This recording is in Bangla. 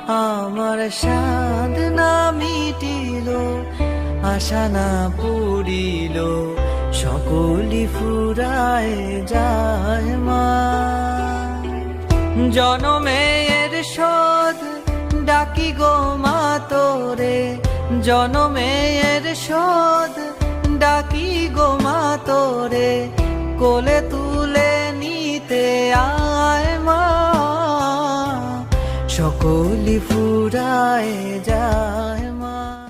আমার সাধ না মিটিল, আশা না পুরিল, সকলি ফুরায় যায় মা। জনমের শোধ ডাকি গো মা তোরে, জনমের শোধ ডাকি গো মা তোরে, কোলে তুলে নিতে আয় মা, সকলি ফুরায় যায় মা।